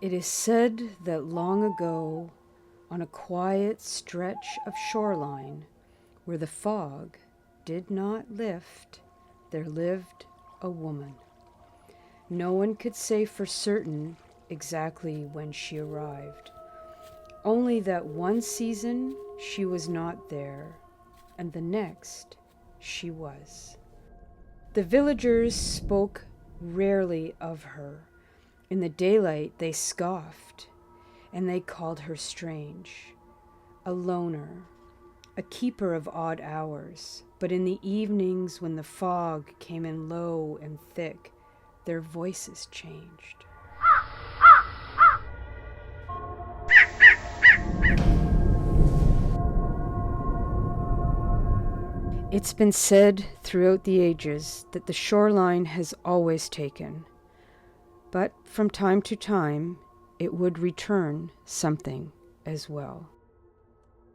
It is said that long ago, on a quiet stretch of shoreline, where the fog did not lift, there lived a woman. No one could say for certain exactly when she arrived, only that one season she was not there, and the next she was. The villagers spoke rarely of her. In the daylight they scoffed, and they called her strange, a loner, a keeper of odd hours. But in the evenings when the fog came in low and thick, their voices changed. It's been said throughout the ages that the shoreline has always taken, but from time to time it would return something as well.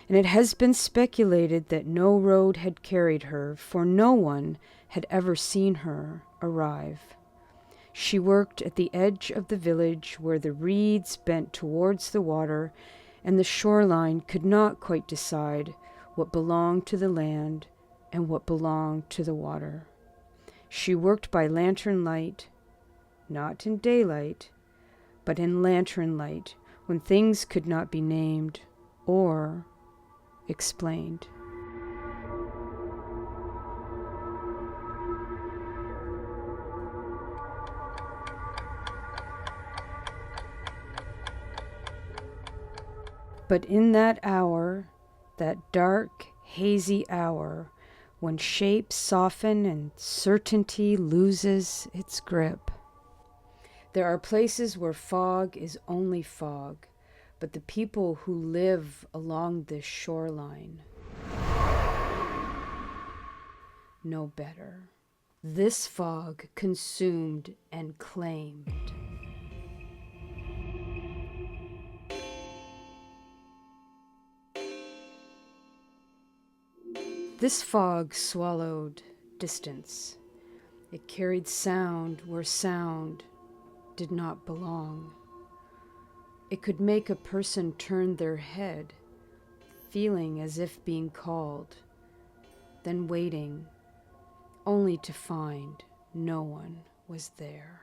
And it has been speculated that no road had carried her, for no one had ever seen her arrive. She worked at the edge of the village where the reeds bent towards the water, and the shoreline could not quite decide what belonged to the land and what belonged to the water. She worked by lantern light, not in daylight, but in lantern light, when things could not be named or explained. But in that hour, that dark, hazy hour, when shape soften and certainty loses its grip, there are places where fog is only fog, but the people who live along this shoreline know better. This fog consumed and claimed. This fog swallowed distance. It carried sound where sound did not belong. It could make a person turn their head, feeling as if being called, then waiting, only to find no one was there.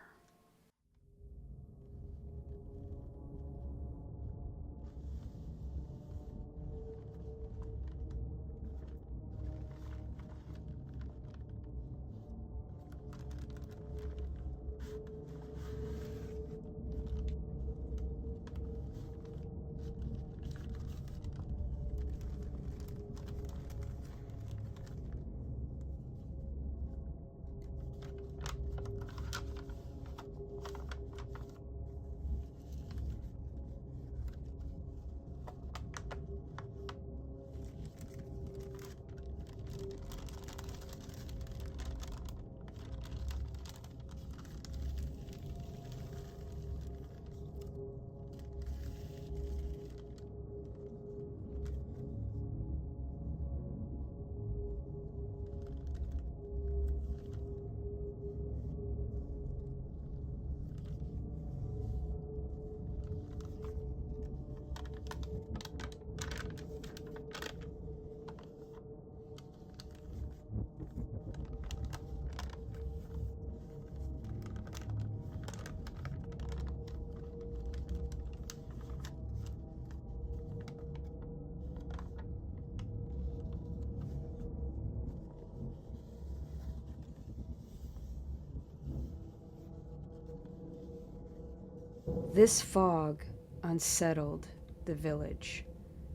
This fog unsettled the village.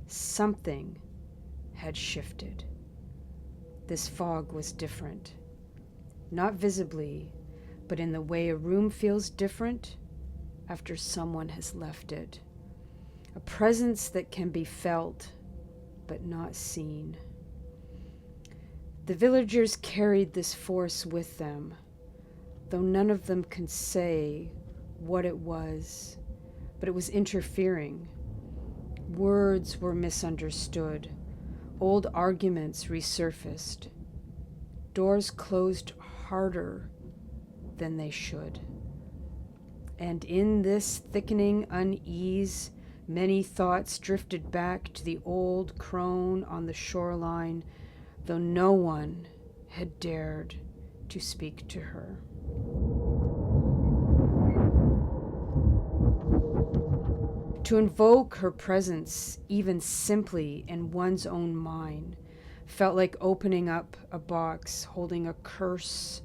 Something had shifted. This fog was different, not visibly, but in the way a room feels different after someone has left it. A presence that can be felt, but not seen. The villagers carried this force with them, though none of them can say what it was, but it was interfering. Words were misunderstood. Old arguments resurfaced. Doors closed harder than they should. And in this thickening unease, many thoughts drifted back to the old crone on the shoreline, though no one had dared to speak to her. To invoke her presence, even simply in one's own mind, felt like opening up a box holding a curse,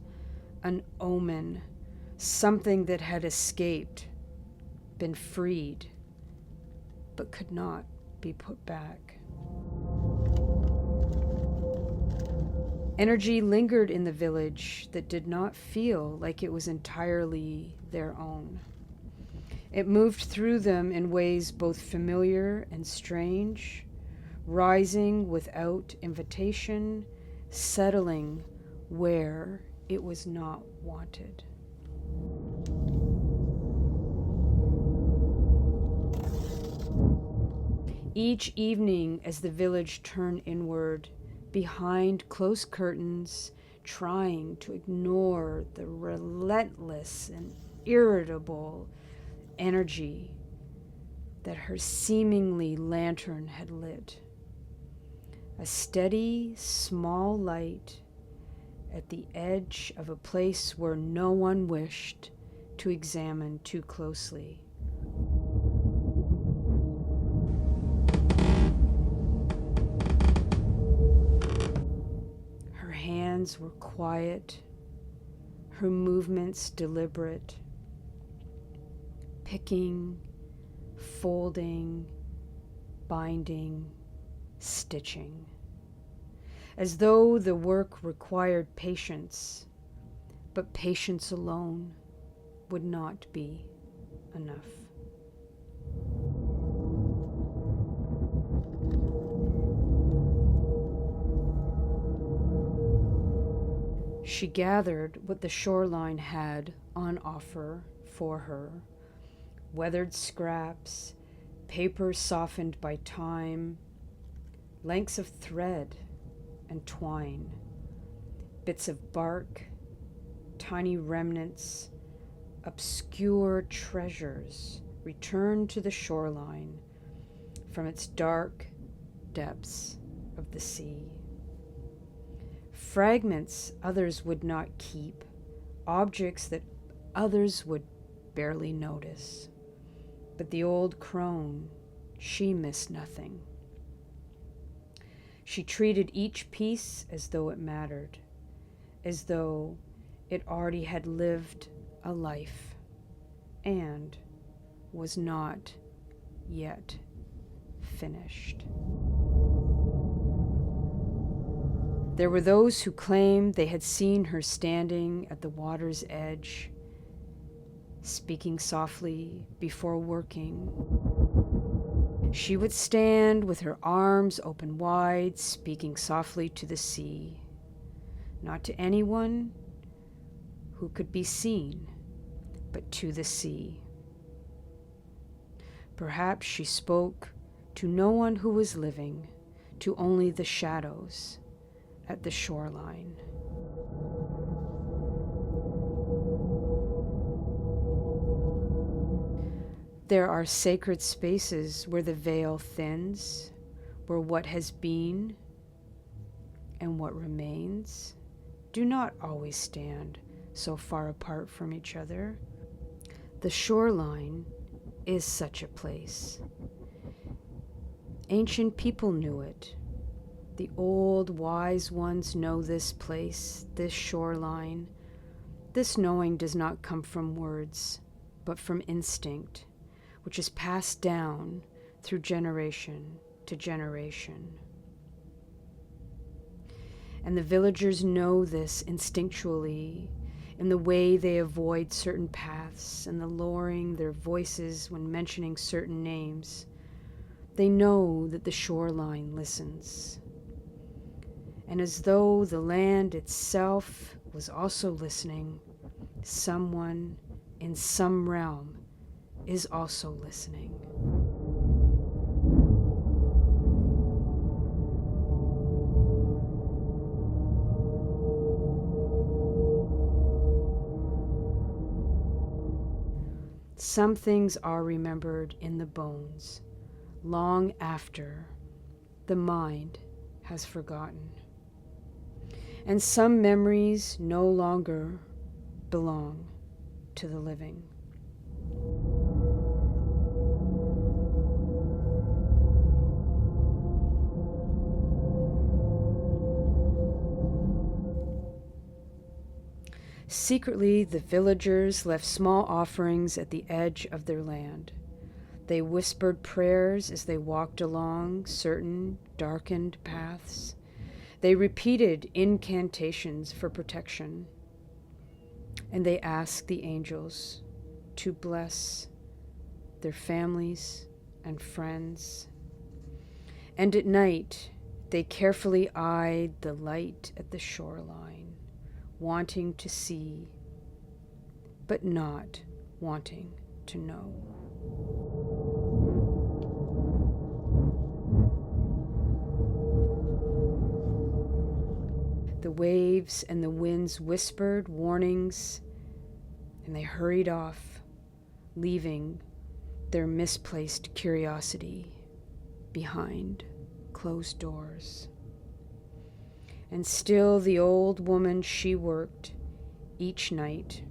an omen, something that had escaped, been freed, but could not be put back. Energy lingered in the village that did not feel like it was entirely their own. It moved through them in ways both familiar and strange, rising without invitation, settling where it was not wanted. Each evening, as the village turned inward, behind closed curtains, trying to ignore the relentless and irritable energy that her seemingly lantern had lit. A steady, small light at the edge of a place where no one wished to examine too closely. Her hands were quiet, her movements deliberate, picking, folding, binding, stitching, as though the work required patience, but patience alone would not be enough. She gathered what the shoreline had on offer for her: weathered scraps, paper softened by time, lengths of thread and twine, bits of bark, tiny remnants, obscure treasures returned to the shoreline from its dark depths of the sea. Fragments others would not keep, objects that others would barely notice. But the old crone, she missed nothing. She treated each piece as though it mattered, as though it already had lived a life and was not yet finished. There were those who claimed they had seen her standing at the water's edge, speaking softly before working. She would stand with her arms open wide, speaking softly to the sea, not to anyone who could be seen, but to the sea. Perhaps she spoke to no one who was living, to only the shadows at the shoreline. There are sacred spaces where the veil thins, where what has been and what remains do not always stand so far apart from each other. The shoreline is such a place. Ancient people knew it. The old wise ones know this place, this shoreline. This knowing does not come from words, but from instinct, which is passed down through generation to generation. And the villagers know this instinctually in the way they avoid certain paths and the lowering their voices when mentioning certain names. They know that the shoreline listens. And as though the land itself was also listening, someone in some realm is also listening. Some things are remembered in the bones, long after the mind has forgotten. And some memories no longer belong to the living. Secretly, the villagers left small offerings at the edge of their land. They whispered prayers as they walked along certain darkened paths. They repeated incantations for protection. And they asked the angels to bless their families and friends. And at night, they carefully eyed the light at the shoreline, wanting to see, but not wanting to know. The waves and the winds whispered warnings, and they hurried off, leaving their misplaced curiosity behind closed doors. And still the old woman, she worked each night,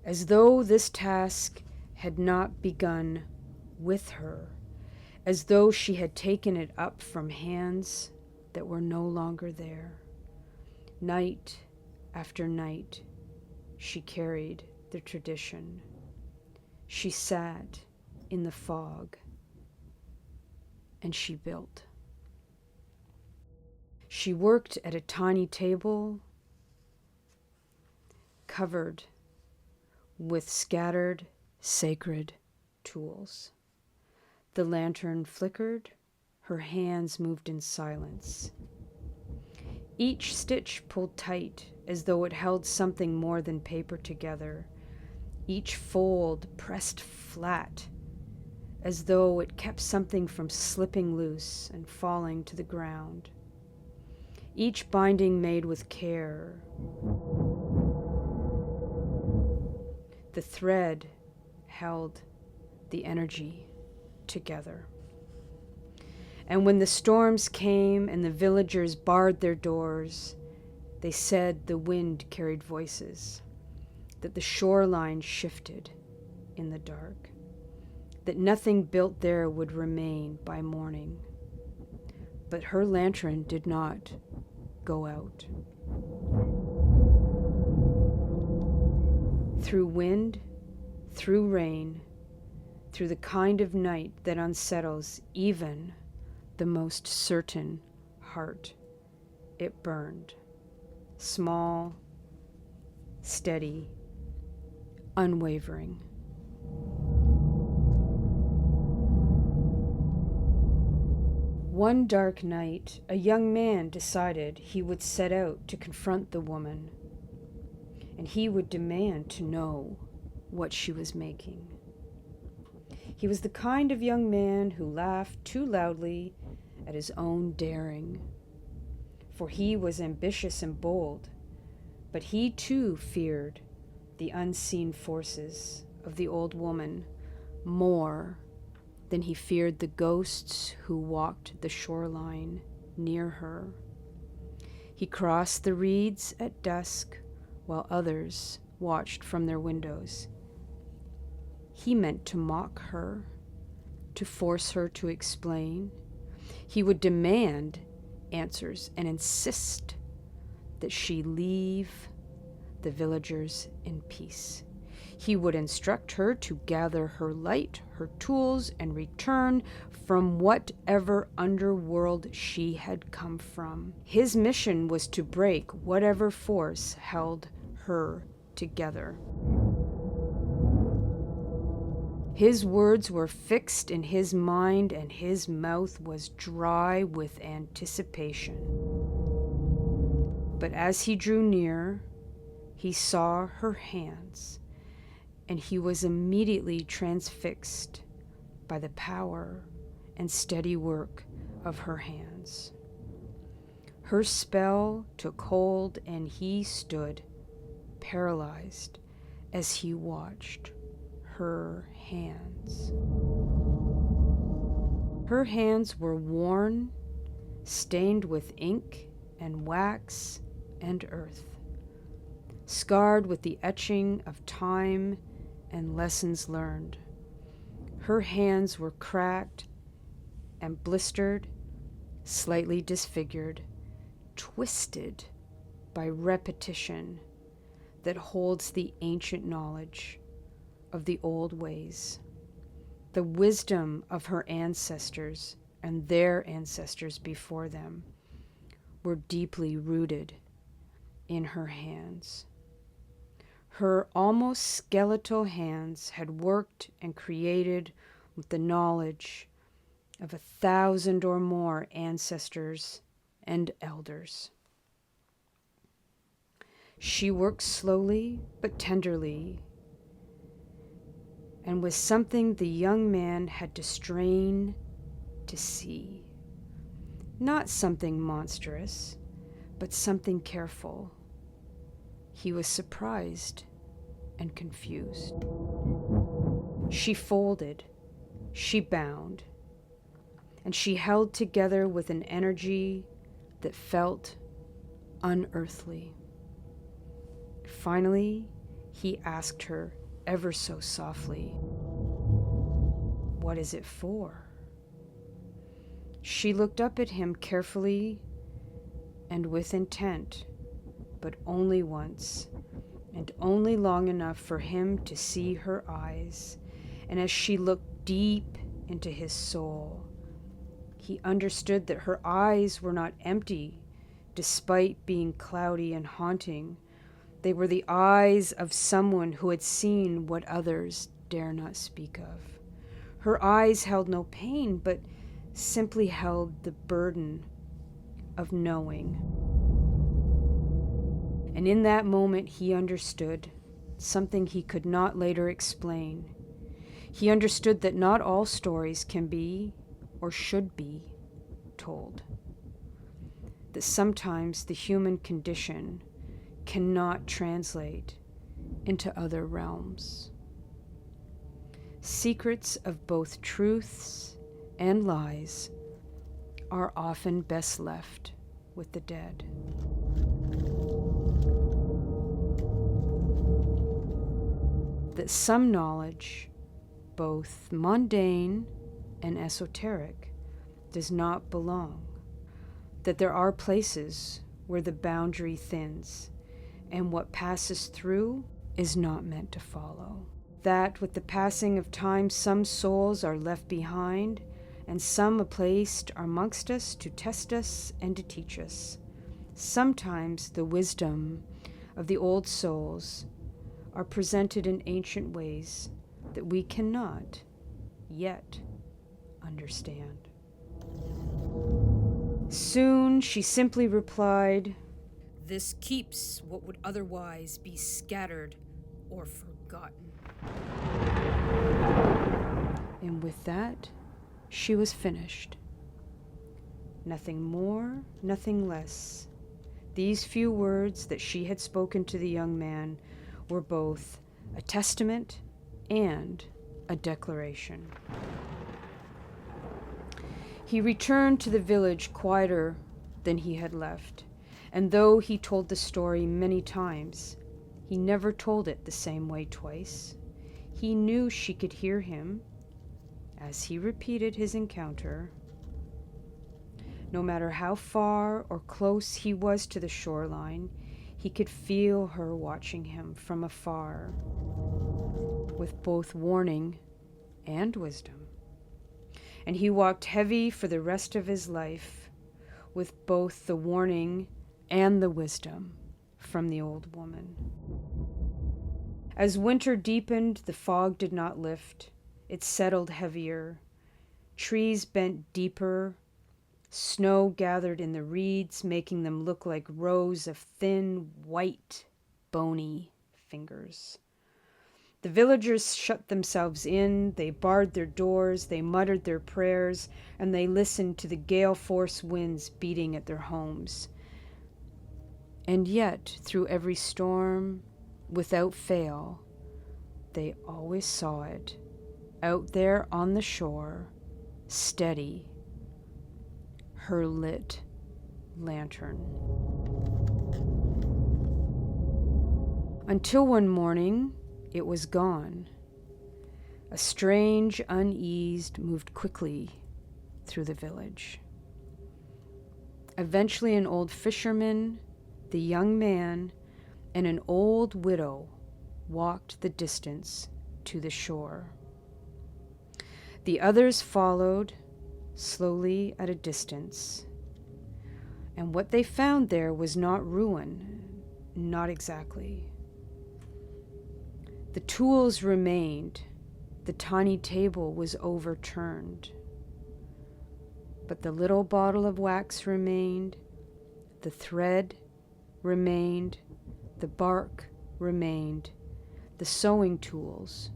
as though this task had not begun with her, as though she had taken it up from hands that were no longer there. Night after night, she carried the tradition. She sat in the fog, and she built. She worked at a tiny table covered with scattered sacred tools. The lantern flickered, her hands moved in silence. Each stitch pulled tight, as though it held something more than paper together. Each fold pressed flat, as though it kept something from slipping loose and falling to the ground. Each binding made with care. The thread held the energy together. And when the storms came and the villagers barred their doors, they said the wind carried voices, that the shoreline shifted in the dark, that nothing built there would remain by morning. But her lantern did not go out. Through wind, through rain, through the kind of night that unsettles even the most certain heart, it burned, small, steady, unwavering. One dark night, a young man decided he would set out to confront the woman, and he would demand to know what she was making. He was the kind of young man who laughed too loudly at his own daring, for he was ambitious and bold, but he too feared the unseen forces of the old woman more than he feared the ghosts who walked the shoreline near her. He crossed the reeds at dusk while others watched from their windows. He meant to mock her, to force her to explain. He would demand answers and insist that she leave the villagers in peace. He would instruct her to gather her light, her tools, and return from whatever underworld she had come from. His mission was to break whatever force held her together. His words were fixed in his mind, and his mouth was dry with anticipation. But as he drew near, he saw her hands, and he was immediately transfixed by the power and steady work of her hands. Her spell took hold, and he stood paralyzed as he watched her hands. Her hands were worn, stained with ink and wax and earth, scarred with the etching of time and lessons learned. Her hands were cracked and blistered, slightly disfigured, twisted by repetition that holds the ancient knowledge of the old ways, the wisdom of her ancestors and their ancestors before them were deeply rooted in her hands. Her almost skeletal hands had worked and created with the knowledge of 1,000 or more ancestors and elders. She worked slowly but tenderly, and was something the young man had to strain to see. Not something monstrous, but something careful. He was surprised and confused. She folded, she bound, and she held together with an energy that felt unearthly. Finally, he asked her ever so softly, "What is it for?" She looked up at him carefully and with intent, but only once, and only long enough for him to see her eyes. And as she looked deep into his soul, he understood that her eyes were not empty, despite being cloudy and haunting. They were the eyes of someone who had seen what others dare not speak of. Her eyes held no pain, but simply held the burden of knowing. And in that moment, he understood something he could not later explain. He understood that not all stories can be or should be told. That sometimes the human condition cannot translate into other realms. Secrets of both truths and lies are often best left with the dead. That some knowledge, both mundane and esoteric, does not belong. That there are places where the boundary thins, and what passes through is not meant to follow. That with the passing of time, some souls are left behind, and some placed amongst us to test us and to teach us. Sometimes the wisdom of the old souls are presented in ancient ways that we cannot yet understand. Soon she simply replied, "This keeps what would otherwise be scattered or forgotten." And with that, she was finished. Nothing more, nothing less. These few words that she had spoken to the young man were both a testament and a declaration. He returned to the village quieter than he had left, and though he told the story many times, he never told it the same way twice. He knew she could hear him as he repeated his encounter. No matter how far or close he was to the shoreline, he could feel her watching him from afar, with both warning and wisdom. And he walked heavy for the rest of his life, with both the warning and the wisdom from the old woman. As winter deepened, the fog did not lift. It settled heavier. Trees bent deeper. Snow gathered in the reeds, making them look like rows of thin, white, bony fingers. The villagers shut themselves in, they barred their doors, they muttered their prayers, and they listened to the gale-force winds beating at their homes. And yet, through every storm, without fail, They always saw it, out there on the shore, steady, her lit lantern. Until one morning, it was gone. A strange unease moved quickly through the village. Eventually, an old fisherman, the young man, and an old widow walked the distance to the shore. The others followed, slowly at a distance. And what they found there was not ruin, not exactly. The tools remained. The tiny table was overturned. But the little bottle of wax remained, the thread remained, the bark remained, the sewing tools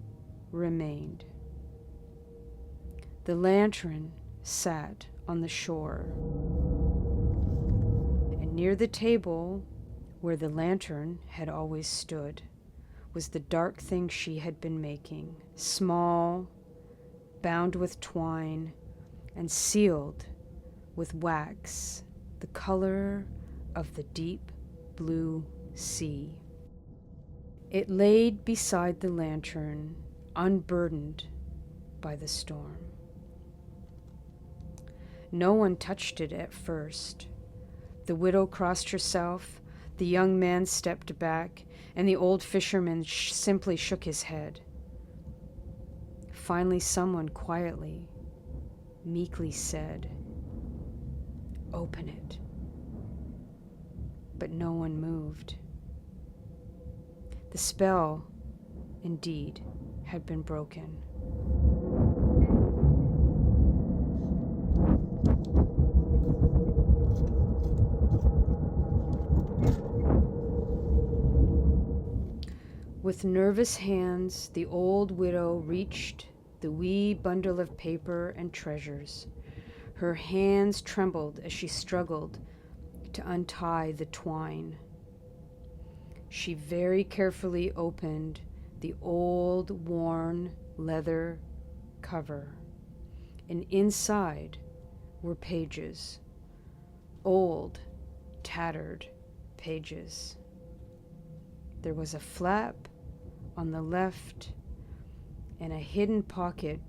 remained. The lantern sat on the shore. And near the table, where the lantern had always stood, was the dark thing she had been making, small, bound with twine, and sealed with wax, the color of the deep blue sea. It laid beside the lantern, unburdened by the storm. No one touched it at first. The widow crossed herself, the young man stepped back, and the old fisherman simply shook his head. Finally, someone quietly, meekly said, "Open it." But no one moved. The spell, indeed, had been broken. With nervous hands, the old widow reached the wee bundle of paper and treasures. Her hands trembled as she struggled to untie the twine. She very carefully opened the old, worn leather cover, and inside were pages, old, tattered pages. There was a flap on the left and a hidden pocket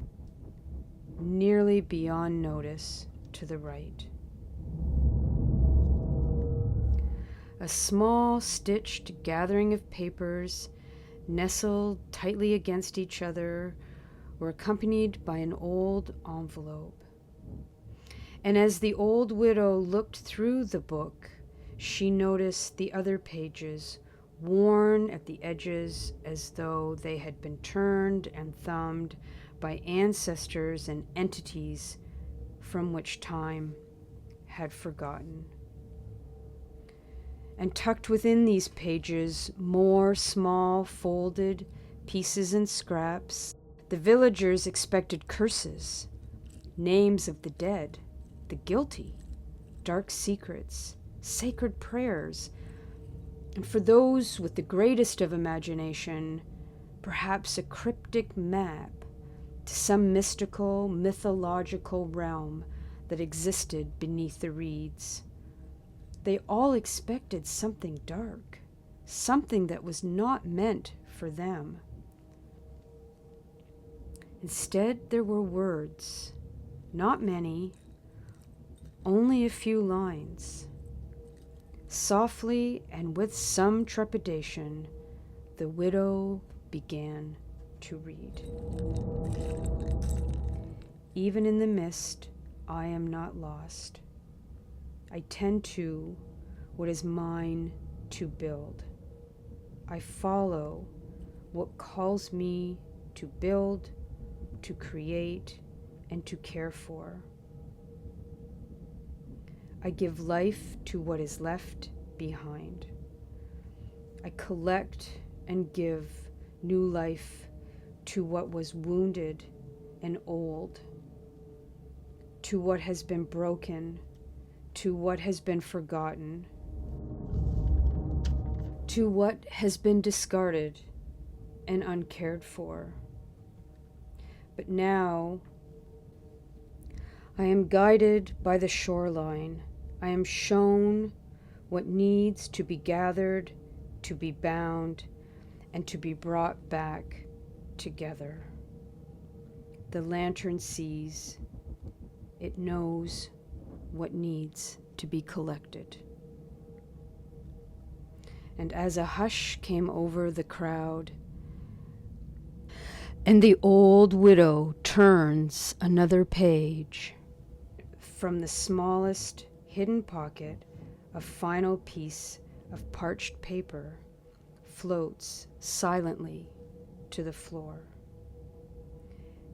nearly beyond notice to the right. A small stitched gathering of papers nestled tightly against each other were accompanied by an old envelope. And as the old widow looked through the book, she noticed the other pages worn at the edges as though they had been turned and thumbed by ancestors and entities from which time had forgotten. And tucked within these pages, more small folded pieces and scraps. The villagers expected curses, names of the dead, the guilty, dark secrets, sacred prayers, and for those with the greatest of imagination, perhaps a cryptic map to some mystical, mythological realm that existed beneath the reeds. They all expected something dark, something that was not meant for them. Instead, there were words, not many, only a few lines. Softly and with some trepidation, the widow began to read. Even in the mist, I am not lost. I tend to what is mine to build. I follow what calls me to build, to create, and to care for. I give life to what is left behind. I collect and give new life to what was wounded and old, to what has been broken, to what has been forgotten, to what has been discarded, and uncared for. But now I am guided by the shoreline. I am shown what needs to be gathered, to be bound, and to be brought back together. The lantern sees, it knows what needs to be collected. And as a hush came over the crowd, and the old widow turns another page, from the smallest hidden pocket, a final piece of parched paper floats silently to the floor.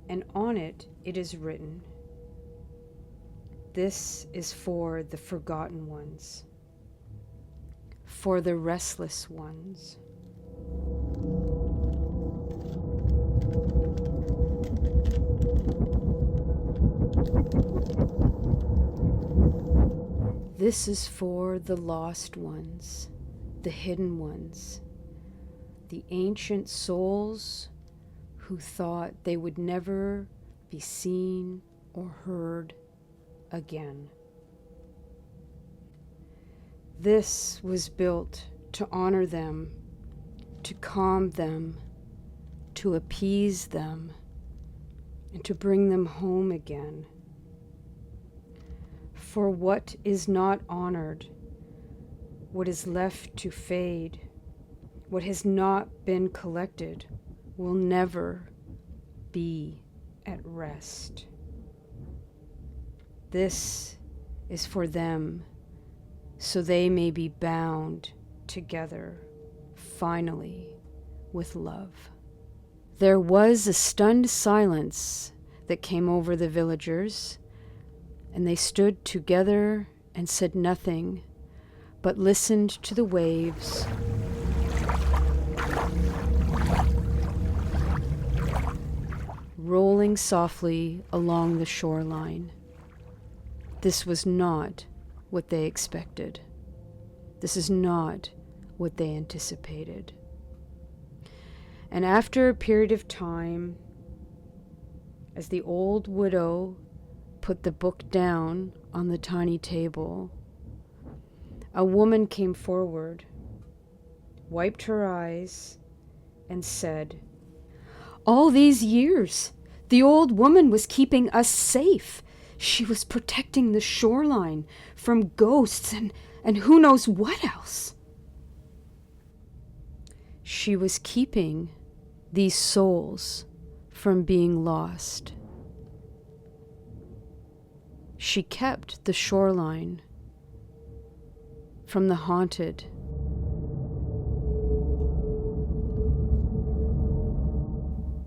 And on it is written, "This is for the forgotten ones, for the restless ones." This is for the lost ones, the hidden ones, the ancient souls who thought they would never be seen or heard again. This was built to honor them, to calm them, to appease them, and to bring them home again. For what is not honored, what is left to fade, what has not been collected, will never be at rest. This is for them, so they may be bound together, finally, with love. There was a stunned silence that came over the villagers, and they stood together and said nothing, but listened to the waves rolling softly along the shoreline. This was not what they expected. This is not what they anticipated. And after a period of time, as the old widow put the book down on the tiny table, a woman came forward, wiped her eyes, and said, "All these years, the old woman was keeping us safe. She was protecting the shoreline from ghosts and who knows what else. She was keeping these souls from being lost. She kept the shoreline from the haunted.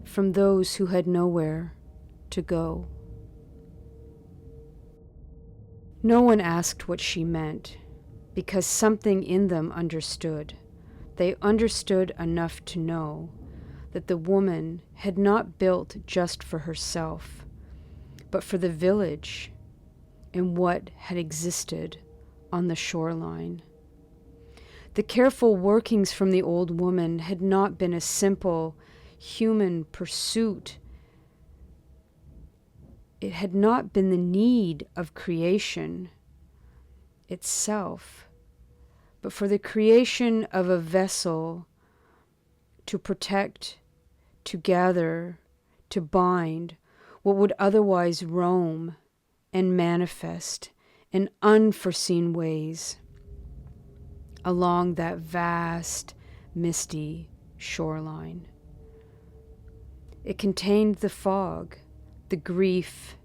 From those who had nowhere to go." No one asked what she meant, because something in them understood. They understood enough to know that the woman had not built just for herself, but for the village and what had existed on the shoreline. The careful workings from the old woman had not been a simple human pursuit. It had not been the need of creation itself, but for the creation of a vessel to protect, to gather, to bind what would otherwise roam and manifest in unforeseen ways along that vast, misty shoreline. It contained the fog, the grief,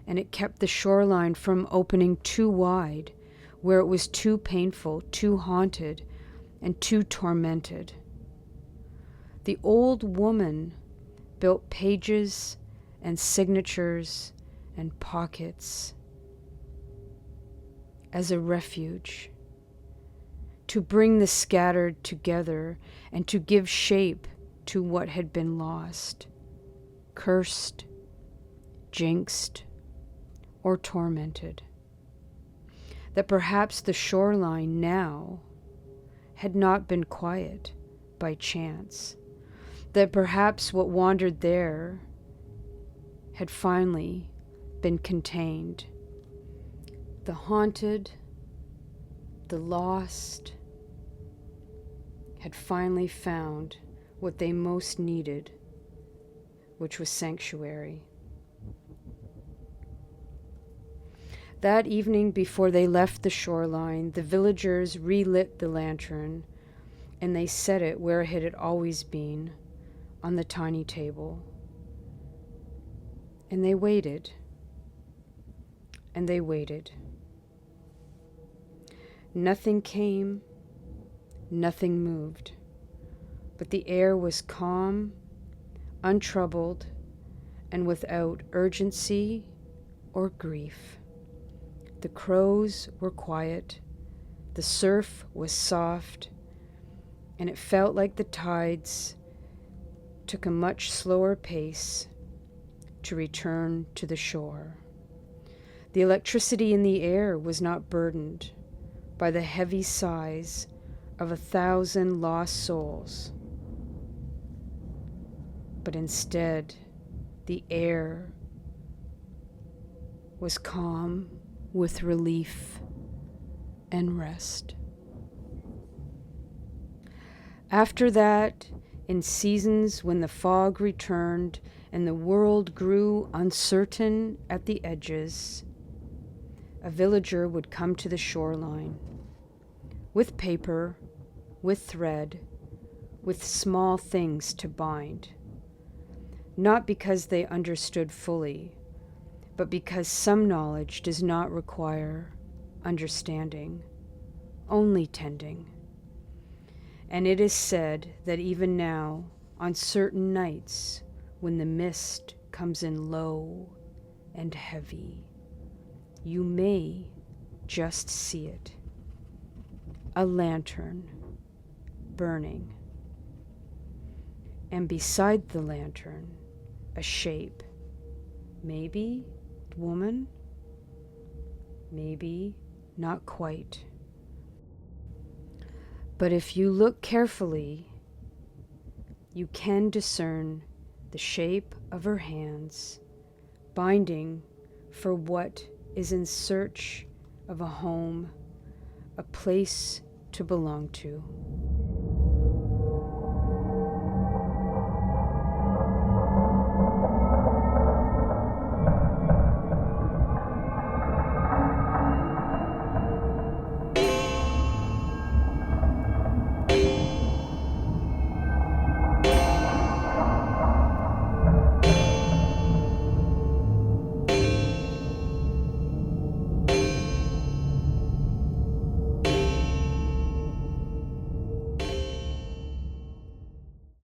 and it kept the shoreline from opening too wide, where it was too painful, too haunted, and too tormented. The old woman built pages and signatures and pockets as a refuge, to bring the scattered together and to give shape to what had been lost, cursed, jinxed, or tormented. That perhaps the shoreline now had not been quiet by chance, that perhaps what wandered there had finally been contained. The haunted, the lost, had finally found what they most needed, which was sanctuary. That evening, before they left the shoreline, the villagers relit the lantern, and they set it where it had always been, on the tiny table. And they waited, and they waited. Nothing came, nothing moved, but the air was calm, untroubled, and without urgency or grief. The crows were quiet, the surf was soft, and it felt like the tides took a much slower pace to return to the shore. The electricity in the air was not burdened by the heavy sighs of 1,000 lost souls, but instead the air was calm with relief and rest. After that, in seasons when the fog returned and the world grew uncertain at the edges, a villager would come to the shoreline with paper, with thread, with small things to bind, not because they understood fully, but because some knowledge does not require understanding, only tending. And it is said that even now, on certain nights, when the mist comes in low and heavy, you may just see it. A lantern burning. And beside the lantern, a shape. Maybe woman, maybe not quite. But if you look carefully, you can discern the shape of her hands, binding for what is in search of a home, a place to belong to.